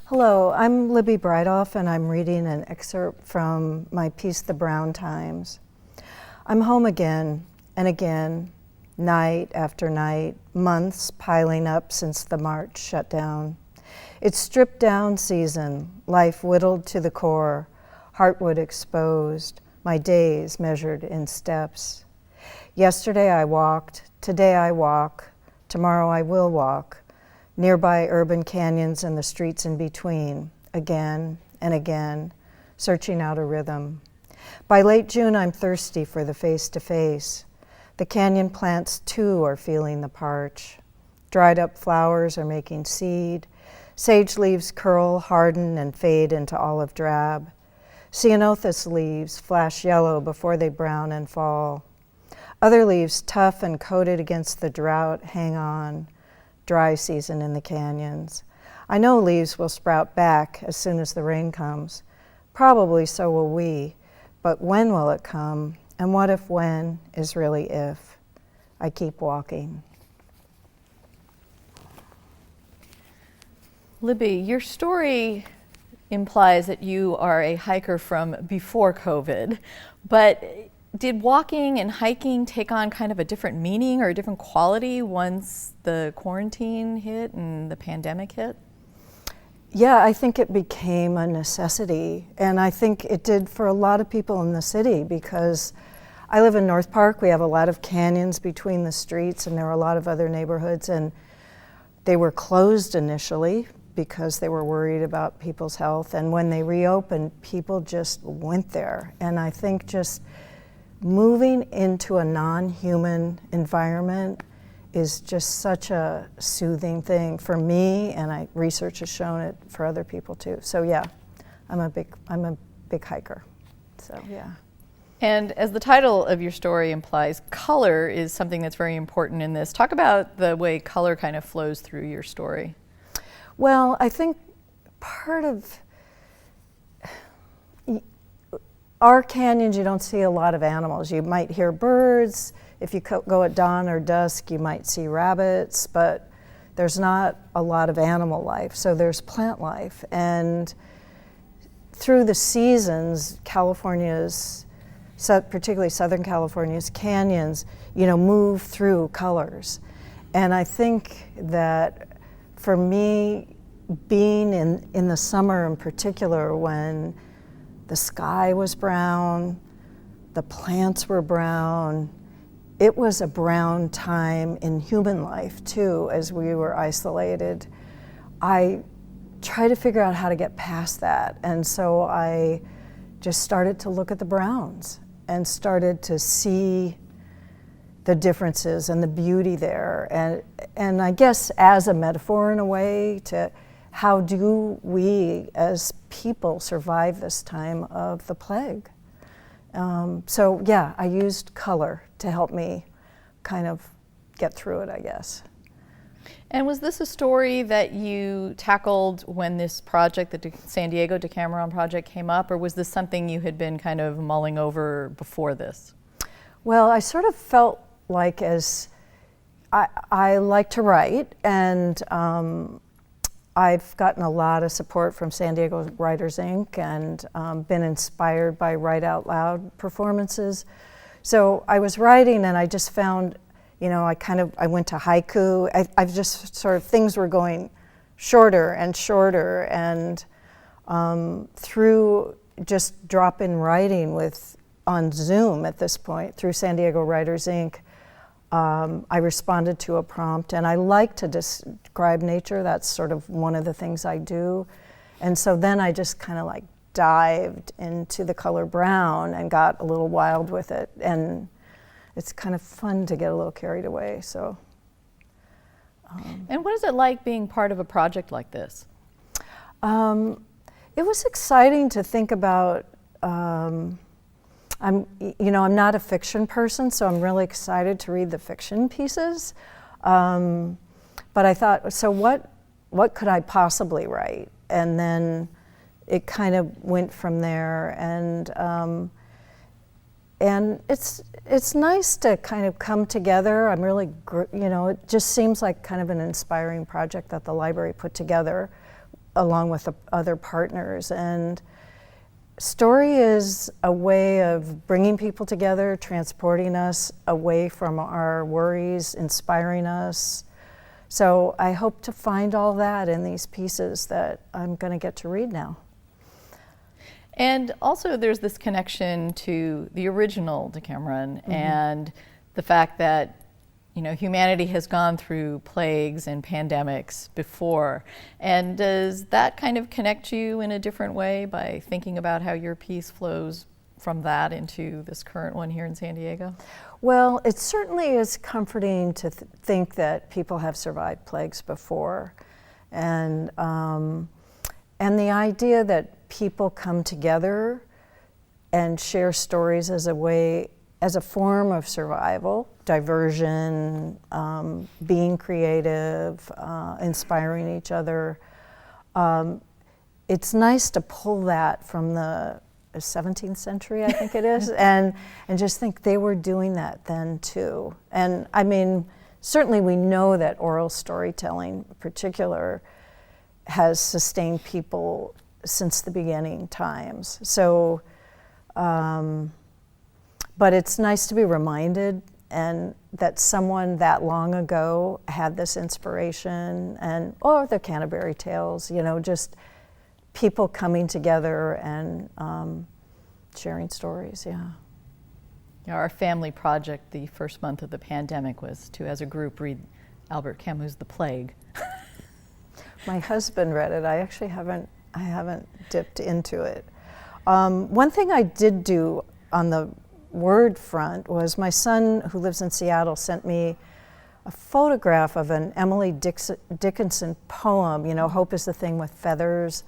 Hello, I'm Libby Brydolf, and I'm reading an excerpt from my piece, The Brown Times. I'm home again and again, night after night, months piling up since the March shutdown. It's stripped down season, life whittled to the core, heartwood exposed, my days measured in steps. Yesterday I walked, today I walk, tomorrow I will walk, nearby urban canyons and the streets in between, again and again, searching out a rhythm. By late June, I'm thirsty for the face-to-face. The canyon plants, too, are feeling the parch. Dried up flowers are making seed. Sage leaves curl, harden, and fade into olive drab. Ceanothus leaves flash yellow before they brown and fall. Other leaves, tough and coated against the drought, hang on. Dry season in the canyons. I know leaves will sprout back as soon as the rain comes. Probably so will we, but when will it come? And what if when is really if? I keep walking. Libby, your story implies that you are a hiker from before COVID, but did walking and hiking take on kind of a different meaning or a different quality once the quarantine hit and the pandemic hit? Yeah, I think it became a necessity, and I think it did for a lot of people in the city because I live in North Park. We have a lot of canyons between the streets, and there are a lot of other neighborhoods, and they were closed initially because they were worried about people's health, and when they reopened, people just went there. And I think just moving into a non-human environment is just such a soothing thing for me, and research has shown it for other people too. So yeah, I'm a big hiker. So yeah. And as the title of your story implies, color is something that's very important in this. Talk about the way color kind of flows through your story. Well, I think part of our canyons, you don't see a lot of animals. You might hear birds. If you go at dawn or dusk, you might see rabbits, but there's not a lot of animal life. So there's plant life. And through the seasons, California's, particularly Southern California's canyons, move through colors. And I think that for me, being in the summer in particular, when the sky was brown, the plants were brown, it was a brown time in human life too, as we were isolated. I tried to figure out how to get past that, and so I just started to look at the browns and started to see the differences and the beauty there, and I guess as a metaphor in a way to how do we as people survive this time of the plague. So yeah, I used color to help me kind of get through it, I guess. And was this a story that you tackled when this project, the San Diego Decameron project, came up, or was this something you had been kind of mulling over before this? Well, I sort of felt like I like to write, and I've gotten a lot of support from San Diego Writers Inc. and been inspired by Write Out Loud performances. So I was writing and I just found, I went to haiku. I've just sort of, things were going shorter and shorter, and through just drop-in writing on Zoom at this point, through San Diego Writers Inc., I responded to a prompt, and I like to describe nature. That's sort of one of the things I do. And so then I just kind of like dived into the color brown and got a little wild with it. And it's kind of fun to get a little carried away, so. And what is it like being part of a project like this? It was exciting to think about. I'm not a fiction person, so I'm really excited to read the fiction pieces. But I thought, so what could I possibly write? And then it kind of went from there, and it's nice to kind of come together. I'm really, it just seems like kind of an inspiring project that the library put together along with the other partners. And story is a way of bringing people together, transporting us away from our worries, inspiring us. So I hope to find all that in these pieces that I'm going to get to read now. And also there's this connection to the original Decameron and the fact that, you know, humanity has gone through plagues and pandemics before. And does that kind of connect you in a different way by thinking about how your piece flows from that into this current one here in San Diego? Well, it certainly is comforting to think that people have survived plagues before. And the idea that people come together and share stories as a form of survival, diversion, being creative, inspiring each other. It's nice to pull that from the 17th century, I think it is, and just think they were doing that then too. And I mean, certainly we know that oral storytelling in particular has sustained people since the beginning times. So, but it's nice to be reminded and that someone that long ago had this inspiration, and or the Canterbury Tales, you know, just people coming together and sharing stories. Yeah. Our family project the first month of the pandemic was to, as a group, read Albert Camus' The Plague. My husband read it. I actually haven't dipped into it. One thing I did do on the word front was my son, who lives in Seattle, sent me a photograph of an Emily Dickinson poem, you know, Hope is the Thing with Feathers,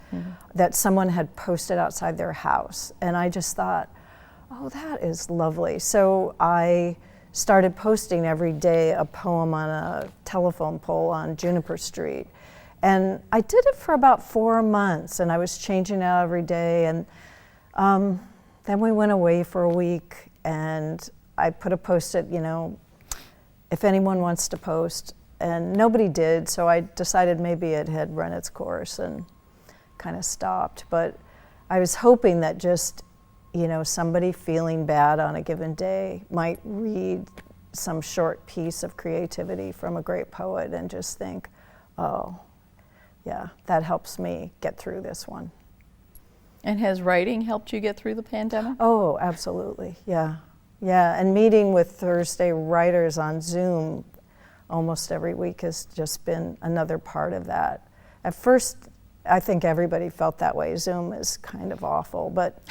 that someone had posted outside their house. And I just thought, oh, that is lovely. So I started posting every day a poem on a telephone pole on Juniper Street. And I did it for about 4 months, and I was changing it out every day. And then we went away for a week, and I put a post-it, you know, if anyone wants to post, and nobody did, so I decided maybe it had run its course and kind of stopped. But I was hoping that just, you know, somebody feeling bad on a given day might read some short piece of creativity from a great poet and just think, oh, yeah, that helps me get through this one. And has writing helped you get through the pandemic? Oh, absolutely, yeah. Yeah, and meeting with Thursday writers on Zoom almost every week has just been another part of that. At first, I think everybody felt that way. Zoom is kind of awful, but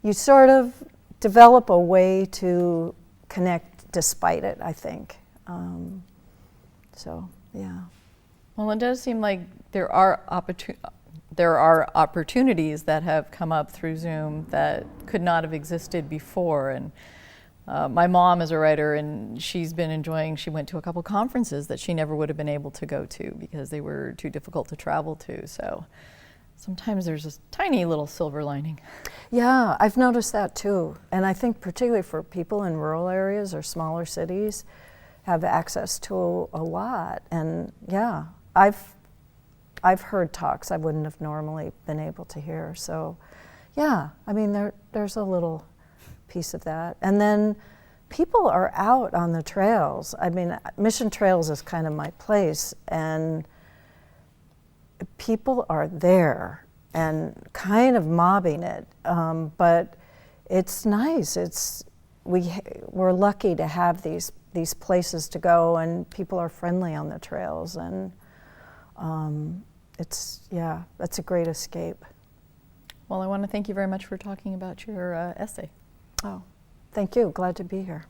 you sort of develop a way to connect despite it, I think. So, yeah. Well, it does seem like there are opportunities that have come up through Zoom that could not have existed before. And my mom is a writer, and she's been enjoying, she went to a couple conferences that she never would have been able to go to because they were too difficult to travel to. So sometimes there's a tiny little silver lining. Yeah, I've noticed that too. And I think particularly for people in rural areas or smaller cities have access to a lot. And yeah, I've heard talks I wouldn't have normally been able to hear. So yeah, I mean, there's a little piece of that. And then people are out on the trails. I mean, Mission Trails is kind of my place, and people are there and kind of mobbing it. But it's nice. We're lucky to have these places to go, and people are friendly on the trails, and that's a great escape. Well, I want to thank you very much for talking about your essay. Oh, thank you. Glad to be here.